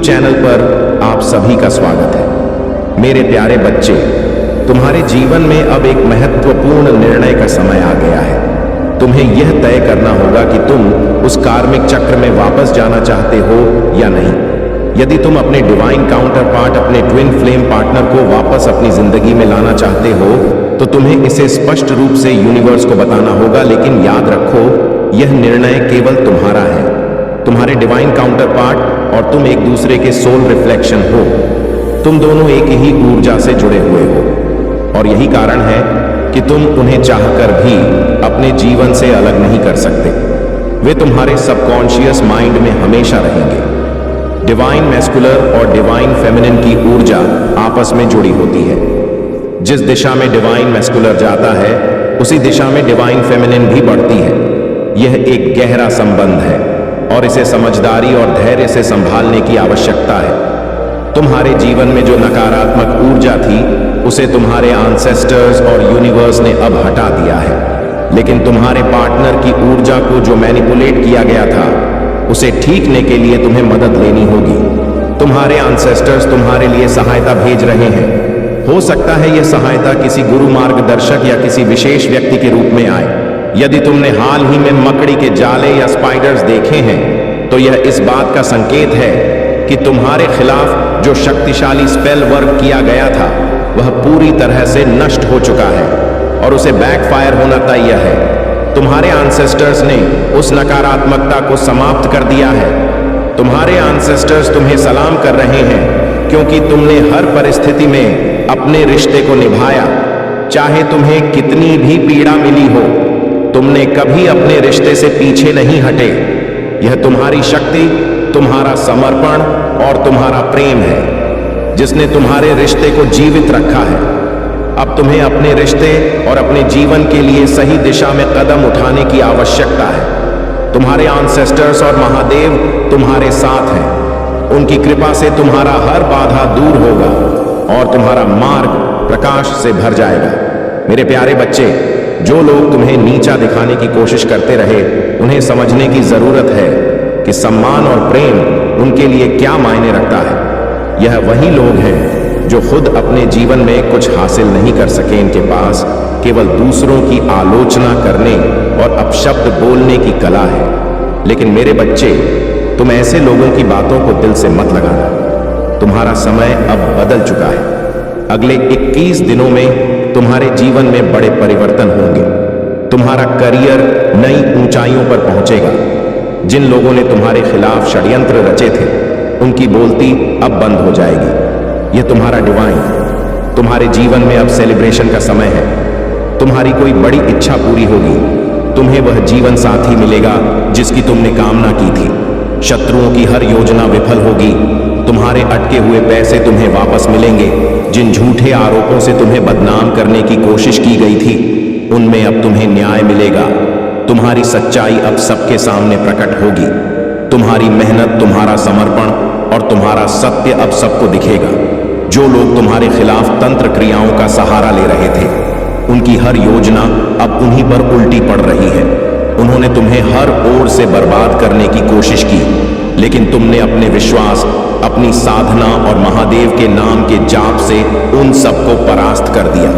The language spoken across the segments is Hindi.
चैनल पर आप सभी का स्वागत है। मेरे प्यारे बच्चे, तुम्हारे जीवन में अब एक महत्वपूर्ण निर्णय का समय आ गया है। तुम्हें यह तय करना होगा कि तुम उस कार्मिक चक्र में वापस जाना चाहते हो या नहीं। यदि तुम अपने डिवाइन काउंटर पार्ट, अपने ट्विन फ्लेम पार्टनर को वापस अपनी जिंदगी में लाना चाहते हो तो तुम्हें इसे स्पष्ट रूप से यूनिवर्स को बताना होगा। लेकिन याद रखो, यह निर्णय केवल तुम्हारा है। तुम्हारे डिवाइन काउंटर पार्ट और तुम एक दूसरे के सोल रिफ्लेक्शन हो। तुम दोनों एक ही ऊर्जा से जुड़े हुए हो और यही कारण है कि तुम उन्हें चाहकर भी अपने जीवन से अलग नहीं कर सकते। वे तुम्हारे सबकॉन्शियस माइंड में हमेशा रहेंगे। डिवाइन मैस्कुलर और डिवाइन फेमिनिन की ऊर्जा आपस में जुड़ी होती है। जिस दिशा में डिवाइन मैस्कुलर जाता है उसी दिशा में डिवाइन फेमिनिन भी बढ़ती है। यह एक गहरा संबंध है और इसे समझदारी और धैर्य से संभालने की आवश्यकता है। तुम्हारे जीवन में जो नकारात्मक ऊर्जा थी उसे तुम्हारे एंसेस्टर्स और यूनिवर्स ने अब हटा दिया है। लेकिन तुम्हारे पार्टनर की ऊर्जा को जो मैनिपुलेट किया गया था उसे ठीकने के लिए तुम्हें मदद लेनी होगी। तुम्हारे एंसेस्टर्स तुम्हारे लिए सहायता भेज रहे हैं। हो सकता है यह सहायता किसी गुरु मार्गदर्शक या किसी विशेष व्यक्ति के रूप में आए। यदि तुमने हाल ही में मकड़ी के जाले या स्पाइडर्स देखे हैं तो यह इस बात का संकेत है कि तुम्हारे खिलाफ जो शक्तिशाली स्पेल वर्क किया गया था वह पूरी तरह से नष्ट हो चुका है और उसे बैकफायर होना तय है। तुम्हारे एंसेस्टर्स ने उस नकारात्मकता को समाप्त कर दिया है। तुम्हारे एंसेस्टर्स तुम्हें सलाम कर रहे हैं क्योंकि तुमने हर परिस्थिति में अपने रिश्ते को निभाया। चाहे तुम्हें कितनी भी पीड़ा मिली हो, तुमने कभी अपने रिश्ते से पीछे नहीं हटे। यह तुम्हारी शक्ति, तुम्हारा समर्पण और तुम्हारा प्रेम है जिसने तुम्हारे रिश्ते को जीवित रखा है। अब तुम्हें अपने रिश्ते और अपने जीवन के लिए सही दिशा में कदम उठाने की आवश्यकता है। तुम्हारे एंसेस्टर्स और महादेव तुम्हारे साथ हैं। उनकी कृपा से तुम्हारा हर बाधा दूर होगा और तुम्हारा मार्ग प्रकाश से भर जाएगा। मेरे प्यारे बच्चे, जो लोग तुम्हें नीचा दिखाने की कोशिश करते रहे उन्हें समझने की जरूरत है कि सम्मान और प्रेम उनके लिए क्या मायने रखता है। यह वही लोग हैं जो खुद अपने जीवन में कुछ हासिल नहीं कर सके। इनके पास केवल दूसरों की आलोचना करने और अपशब्द बोलने की कला है। लेकिन मेरे बच्चे, तुम ऐसे लोगों की बातों को दिल से मत लगाना। तुम्हारा समय अब बदल चुका है। अगले 21 दिनों में तुम्हारे जीवन में बड़े परिवर्तन होंगे। तुम्हारा करियर नई ऊंचाइयों पर पहुंचेगा। जिन लोगों ने तुम्हारे खिलाफ षड्यंत्र रचे थे उनकी बोलती अब बंद हो जाएगी। यह तुम्हारा डिवाइन तुम्हारे जीवन में अब सेलिब्रेशन का समय है। तुम्हारी कोई बड़ी इच्छा पूरी होगी। तुम्हें वह जीवन साथी मिलेगा जिसकी तुमने कामना की थी। शत्रुओं की हर योजना विफल होगी। तुम्हारे अटके हुए पैसे तुम्हें वापस मिलेंगे। जिन झूठे आरोपों से तुम्हें बदनाम करने की कोशिश की गई थी उनमें अब तुम्हें न्याय मिलेगा। तुम्हारी सच्चाई अब सबके सामने प्रकट होगी। तुम्हारी मेहनत, तुम्हारा समर्पण और तुम्हारा सत्य अब सबको दिखेगा। जो लोग तुम्हारे खिलाफ तंत्र क्रियाओं का सहारा ले रहे थे उनकी हर योजना अब उन्हीं पर उल्टी पड़ रही है। उन्होंने तुम्हें हर ओर से बर्बाद करने की कोशिश की, लेकिन तुमने अपने विश्वास, अपनी साधना और महादेव के नाम के जाप से उन सबको परास्त कर दिया।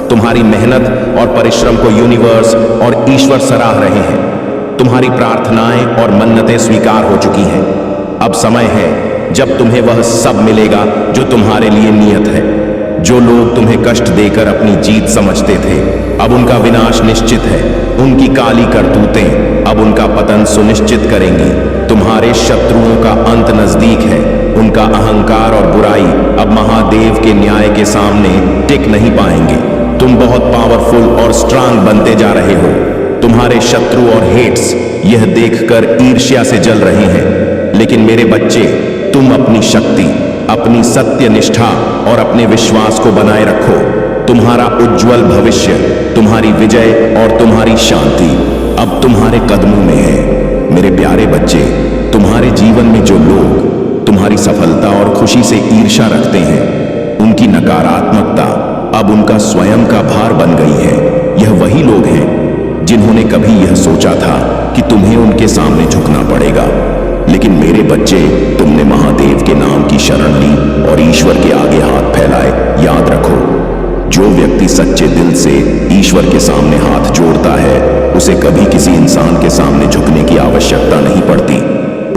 तुम्हारी मेहनत और परिश्रम को यूनिवर्स और ईश्वर सराह रहे हैं। तुम्हारी प्रार्थनाएं और मन्नतें स्वीकार हो चुकी हैं। अब समय है जब तुम्हें वह सब मिलेगा जो तुम्हारे लिए नियत है। जो लोग तुम्हें कष्ट देकर अपनी जीत समझते थे अब उनका विनाश निश्चित है। उनकी काली करतूतें अब उनका पतन सुनिश्चित करेंगी। तुम्हारे शत्रुओं का अंत नजदीक है। उनका अहंकार और बुराई अब महादेव के न्याय के सामने टिक नहीं पाएंगे। तुम बहुत पावरफुल और स्ट्रांग बनते जा रहे हो। तुम्हारे शत्रु और हेट्स यह देखकर ईर्ष्या से जल रहे हैं। लेकिन मेरे बच्चे, तुम अपनी शक्ति, अपनी सत्य निष्ठा और अपने विश्वास को बनाए रखो। तुम्हारा उज्जवल भविष्य, तुम्हारी विजय और तुम्हारी शांति अब तुम्हारे कदमों में है। मेरे प्यारे बच्चे, तुम्हारे जीवन में जो लोग तुम्हारी सफलता और खुशी से ईर्ष्या रखते हैं उनकी नकारात्मकता अब उनका स्वयं का भार बन गई है। यह वही लोग हैं जिन्होंने कभी यह सोचा था कि तुम्हें उनके सामने झुकना पड़ेगा। लेकिन मेरे बच्चे, तुमने महादेव के नाम सच्चे दिल से ईश्वर के सामने हाथ जोड़ता है, उसे कभी किसी इंसान के सामने झुकने की आवश्यकता नहीं पड़ती।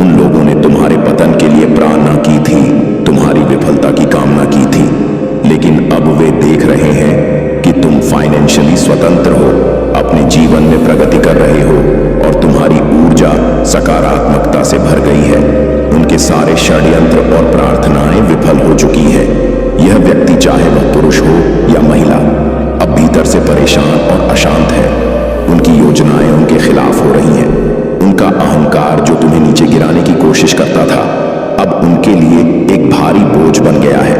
उन लोगों ने तुम्हारे पतन के लिए प्रार्थना की थी, तुम्हारी विफलता की कामना की थी, लेकिन अब वे देख रहे हैं कि तुम फाइनेंशियली स्वतंत्र हो, अपने जीवन में प्रगति कर रहे हो और तुम्हारी ऊर्जा सकारात्मकता से भर गई है। उनके सारे षड्यंत्र और प्रार्थनाएं विफल हो चुकी है। यह व्यक्ति, चाहे वह पुरुष हो या महिला, अब भीतर से परेशान और अशांत है। उनकी योजनाएं उनके खिलाफ हो रही हैं। उनका अहंकार जो तुम्हें नीचे गिराने की कोशिश करता था, अब उनके लिए एक भारी बोझ बन गया है।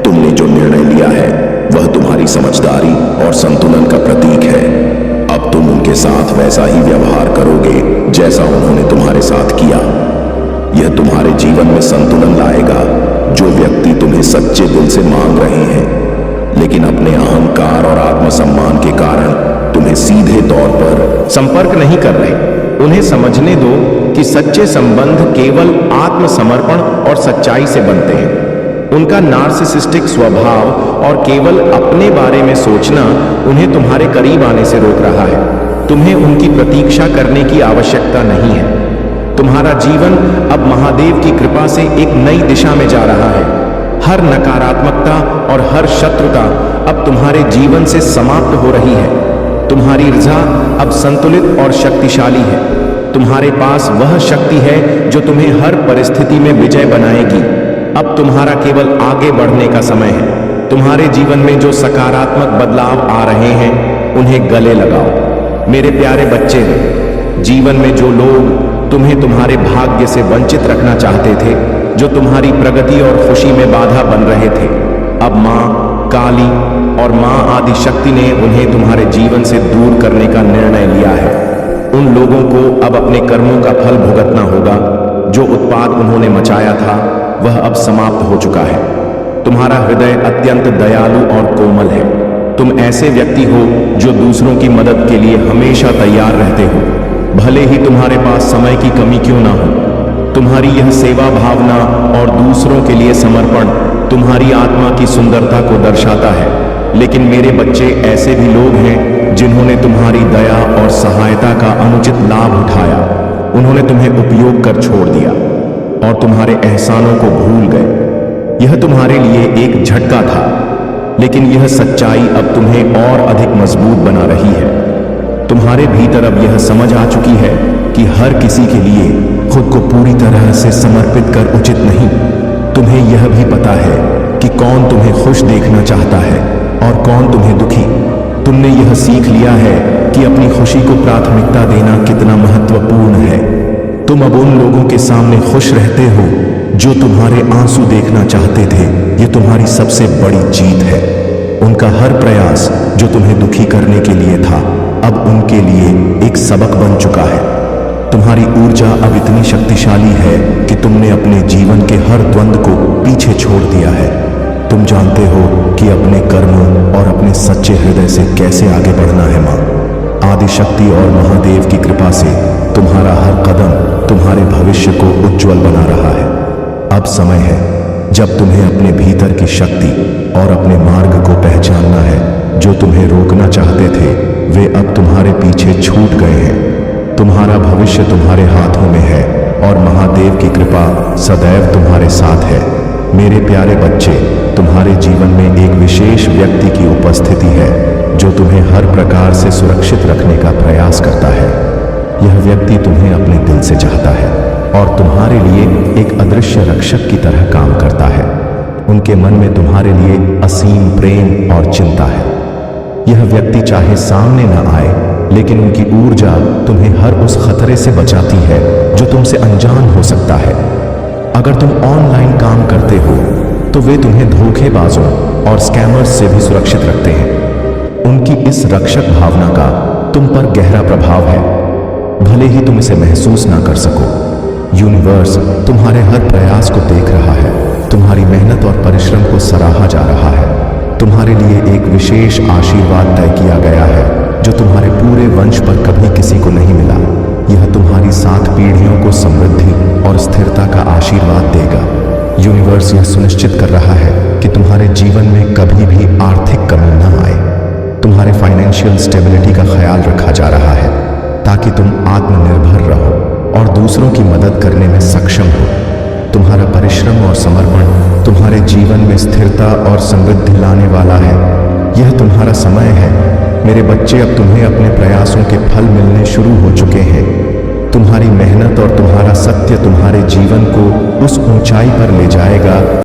तुमने जो निर्णय लिया है वह तुम्हारी समझदारी और संतुलन का प्रतीक है। अब तुम उनके साथ वैसा ही व्यवहार करोगे जैसा उन्होंने तुम्हारे साथ किया। यह तुम्हारे जीवन में संतुलन लाएगा। जो व्यक्ति तुम्हें सच्चे दिल से मांग रहे हैं, लेकिन अपने अहंकार और आत्मसम्मान के कारण तुम्हें सीधे तौर पर संपर्क नहीं कर रहे, उन्हें समझने दो कि सच्चे संबंध केवल आत्मसमर्पण और सच्चाई से बनते हैं। उनका नार्सिसिस्टिक स्वभाव और केवल अपने बारे में सोचना उन्हें तुम्हारे करीब आने से रोक रहा है। तुम्हें उनकी प्रतीक्षा करने की आवश्यकता नहीं है। तुम्हारा जीवन अब महादेव की कृपा से एक नई दिशा में जा रहा है। हर नकारात्मकता और हर शत्रुता अब तुम्हारे जीवन से समाप्त हो रही है। तुम्हारी ऊर्जा अब संतुलित और शक्तिशाली है। तुम्हारे पास वह शक्ति है जो तुम्हें हर परिस्थिति में विजय बनाएगी। अब तुम्हारा केवल आगे बढ़ने का समय है। तुम्हारे जीवन में जो सकारात्मक बदलाव आ रहे हैं उन्हें गले लगाओ। मेरे प्यारे बच्चे, जीवन में जो लोग तुम्हें तुम्हारे भाग्य से वंचित रखना चाहते थे, जो तुम्हारी प्रगति और खुशी में बाधा बन रहे थे, अब माँ काली और माँ आदि शक्ति ने उन्हें तुम्हारे जीवन से दूर करने का निर्णय लिया है। उन लोगों को अब अपने कर्मों का फल भुगतना होगा। जो उत्पात उन्होंने मचाया था वह अब समाप्त हो चुका है। तुम्हारा हृदय अत्यंत दयालु और कोमल है। तुम ऐसे व्यक्ति हो जो दूसरों की मदद के लिए हमेशा तैयार रहते हो, भले ही तुम्हारे पास समय की कमी क्यों ना हो। तुम्हारी यह सेवा भावना और दूसरों के लिए समर्पण तुम्हारी आत्मा की सुंदरता को दर्शाता है। लेकिन मेरे बच्चे, ऐसे भी लोग हैं जिन्होंने तुम्हारी दया और सहायता का अनुचित लाभ उठाया। उन्होंने तुम्हें उपयोग कर छोड़ दिया और तुम्हारे एहसानों को भूल गए। यह तुम्हारे लिए एक झटका था, लेकिन यह सच्चाई अब तुम्हें और अधिक मजबूत बना रही है। तुम्हारे भीतर अब यह समझ आ चुकी है कि हर किसी के लिए खुद को पूरी तरह से समर्पित कर उचित नहीं। तुम्हें यह भी पता है कि कौन तुम्हें खुश देखना चाहता है और कौन तुम्हें दुखी। तुमने यह सीख लिया है कि अपनी खुशी को प्राथमिकता देना कितना महत्वपूर्ण है। तुम अब उन लोगों के सामने खुश रहते हो जो तुम्हारे आंसू देखना चाहते थे। ये तुम्हारी सबसे बड़ी जीत है। उनका हर प्रयास जो तुम्हें दुखी करने के लिए था, अब उनके लिए एक सबक बन चुका है। तुम्हारी ऊर्जा अब इतनी शक्तिशाली है कि तुमने अपने जीवन के हर द्वंद्व को पीछे छोड़ दिया है। तुम जानते हो कि अपने कर्मों और अपने सच्चे हृदय से कैसे आगे बढ़ना है। माँ आदिशक्ति और महादेव की कृपा से तुम्हारा हर कदम तुम्हारे भविष्य को उज्जवल बना रहा है। अब समय है जब तुम्हें अपने भीतर की शक्ति और अपने मार्ग को पहचानना है। जो तुम्हें रोकना चाहते थे वे अब तुम्हारे पीछे छूट गए हैं। तुम्हारा भविष्य तुम्हारे हाथों में है और महादेव की कृपा सदैव तुम्हारे साथ है। मेरे प्यारे बच्चे, तुम्हारे जीवन में एक विशेष व्यक्ति की उपस्थिति है जो तुम्हें हर प्रकार से सुरक्षित रखने का प्रयास करता है। यह व्यक्ति तुम्हें अपने दिल से चाहता है और तुम्हारे लिए एक अदृश्य रक्षक की तरह काम करता है। उनके मन में तुम्हारे लिए असीम प्रेम और चिंता है। यह व्यक्ति चाहे सामने न आए, लेकिन उनकी ऊर्जा तुम्हें हर उस खतरे से बचाती है जो तुमसे अनजान हो सकता है। अगर तुम ऑनलाइन काम करते हो तो वे तुम्हें धोखेबाजों और स्कैमर्स से भी सुरक्षित रखते हैं। उनकी इस रक्षक भावना का तुम पर गहरा प्रभाव है, भले ही तुम इसे महसूस ना कर सको। यूनिवर्स तुम्हारे हर प्रयास को देख रहा है। तुम्हारी मेहनत और परिश्रम को सराहा जा रहा है। तुम्हारे लिए एक विशेष आशीर्वाद तय किया गया है जो तुम्हारे पूरे वंश पर कभी किसी को नहीं मिला। यह तुम्हारी 7 पीढ़ियों को समृद्धि और स्थिरता का आशीर्वाद देगा। यूनिवर्स यह सुनिश्चित कर रहा है कि तुम्हारे जीवन में कभी भी आर्थिक कमी न आए। तुम्हारे फाइनेंशियल स्टेबिलिटी का ख्याल रखा जा रहा है ताकि तुम आत्मनिर्भर रहो और दूसरों की मदद करने में सक्षम हो। तुम्हारा परिश्रम और समर्पण तुम्हारे जीवन में स्थिरता और समृद्धि लाने वाला है। यह तुम्हारा समय है मेरे बच्चे। अब तुम्हें अपने प्रयासों के फल मिलने शुरू हो चुके हैं। तुम्हारी मेहनत और तुम्हारा सत्य तुम्हारे जीवन को उस ऊंचाई पर ले जाएगा